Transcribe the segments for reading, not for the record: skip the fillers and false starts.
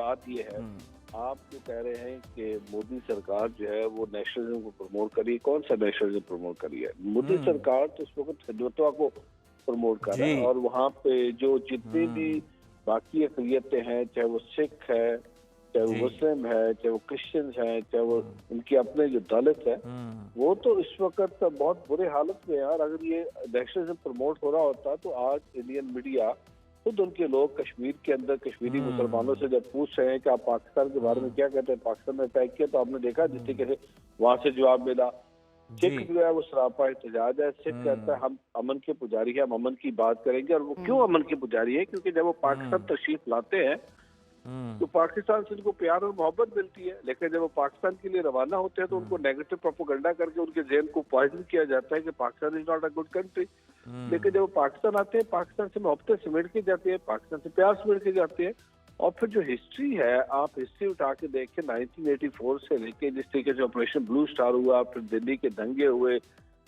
बात ये है, आप जो कह रहे हैं कि मोदी सरकार जो है वो नेशनलिज्म को प्रमोट करी है, कौन सा नेशनलिज्म प्रमोट करी है? मोदी हुँ, सरकार तो इस वक्त हिंदुत्व को प्रमोट कर रहा है, जी। और वहाँ पे जो जितनी भी हुँ, बाकी अक़लियतें हैं, चाहे वो सिख है, चाहे वो जी। मुस्लिम है, चाहे वो क्रिश्चियंस हैं, चाहे वो हुँ, उनके अपने जो दलित है, हुँ, वो तो इस वक्त बहुत बुरे हालत में है यार। अगर ये नेशनलिज्म प्रमोट हो रहा होता तो आज इंडियन मीडिया, खुद उनके लोग कश्मीर के अंदर कश्मीरी मुसलमानों हुँ, से जब पूछ रहे हैं कि आप पाकिस्तान के बारे में हुँ, क्या कहते हैं, पाकिस्तान ने अटैक किया, तो आपने देखा जिस हुँ, तरीके से वहां से जवाब मिला। जी। सिख जो है वो सरापा एहतजाज है। सिख कहता है हुँ, हम अमन के पुजारी हैं, हम अमन की बात करेंगे। और वो क्यों हुँ, अमन के पुजारी है? क्योंकि जब वो पाकिस्तान हुँ, तशरीफ लाते हैं तो हुँ, पाकिस्तान से उनको प्यार और मोहब्बत मिलती है, लेकिन जब वो पाकिस्तान के लिए रवाना होते हैं तो उनको हुँ, नेगेटिव प्रोपोगंडा करके उनके ज़हन को पॉइजन किया जाता है कि Pakistan is not a good country. लेकिन हुँ, जब वो पाकिस्तान आते हैं, पाकिस्तान से मोहब्बतें सिमट के जाती है, पाकिस्तान से प्यार सिमट के जाते हैं। और फिर जो हिस्ट्री है, आप हिस्ट्री उठा के देखें 1984 से लेके जिस तरीके से ऑपरेशन ब्लू स्टार हुआ, फिर दिल्ली के दंगे हुए,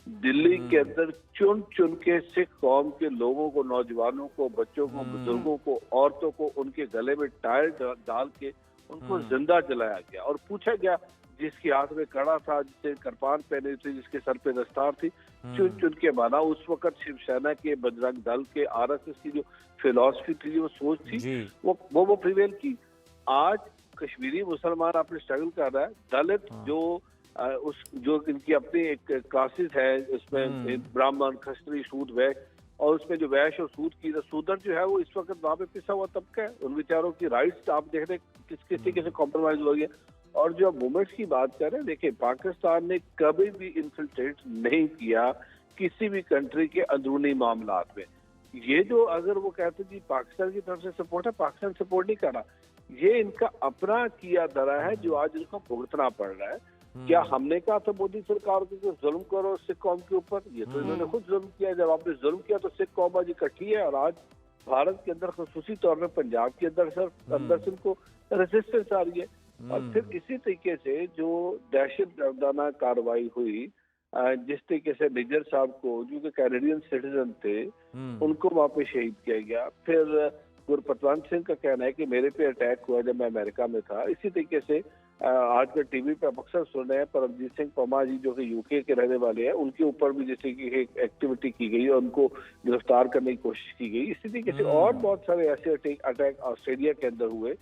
दिल्ली के हुँ, अंदर चुन चुन के सिख कौम के लोगों को, नौजवानों को, बच्चों को, हुँ, बुजुर्गों को, औरतों को उनके गले में टायर डाल के उनको हुँ, जिंदा जलाया गया और पूछा गया, जिसके हाथ में कड़ा था, जिससे कृपान पहनी थी, जिसके सर पे दस्तार थी, चुन हुँ, चुन के माना। उस वक्त शिवसेना के, बजरंग दल के, आरएसएस की जो फिलॉसफी थी, जो सोच थी, जी। वो प्रिवेल की। आज कश्मीरी मुसलमान अपने स्ट्रगल कर रहा है, दलित हाँ, जो उस जो इनकी अपनी एक क्लासेस है, उसमें हुँ, ब्राह्मण, क्षत्रिय, शूद्र, वैश्य, और उसमें जो वैश्य और सूद की शूदर जो है वो इस वक्त वहां पे पिसा हुआ तबका है। उन बेचारों की राइट्स आप देख रहे हैं किस तरीके से हुँ, कॉम्प्रोमाइज हो गई है। और जो मूवमेंट्स की बात कर रहे हैं, देखिए पाकिस्तान ने कभी भी इन्फिल्ट्रेट नहीं किया किसी भी कंट्री के अंदरूनी मामला में। ये जो अगर वो कहते जी पाकिस्तान की तरफ से सपोर्ट है, पाकिस्तान सपोर्ट नहीं कर रहा, ये इनका अपना किया धरा है जो हुँ, आज इनको भुगतना पड़ रहा है। क्या हुँ, हमने कहा था मोदी सरकार को कि जुल्म करो सिख कौम के ऊपर? ये तो इन्होंने हुँ, खुद जुल्म किया। जब आपने जुल्म किया तो सिख कौम आज इकट्ठी है, और आज भारत के अंदर खसूसी तौर पर पंजाब के अंदर सर अंदर हुँ, से इनको रेजिस्टेंस आ रही है। और फिर हुँ, इसी तरीके से जो दहशत गर्दाना कार्रवाई हुई, जिस तरीके से निज्जर साहब को, जो कि कैनेडियन सिटीजन थे, हुँ, उनको वहां पे शहीद किया गया। फिर गुरपतवंत सिंह का कहना है कि मेरे पे अटैक हुआ जब मैं अमेरिका में था। इसी तरीके से आजकल टीवी पे आप अक्सर सुन रहे हैं परमजीत सिंह पम्मा जी, जो कि यूके के रहने वाले हैं, उनके ऊपर भी जैसे कि एक एक्टिविटी की गई और उनको गिरफ्तार करने की कोशिश की गई। इसी तरीके से और हुँ, बहुत सारे ऐसे अटैक ऑस्ट्रेलिया के अंदर हुए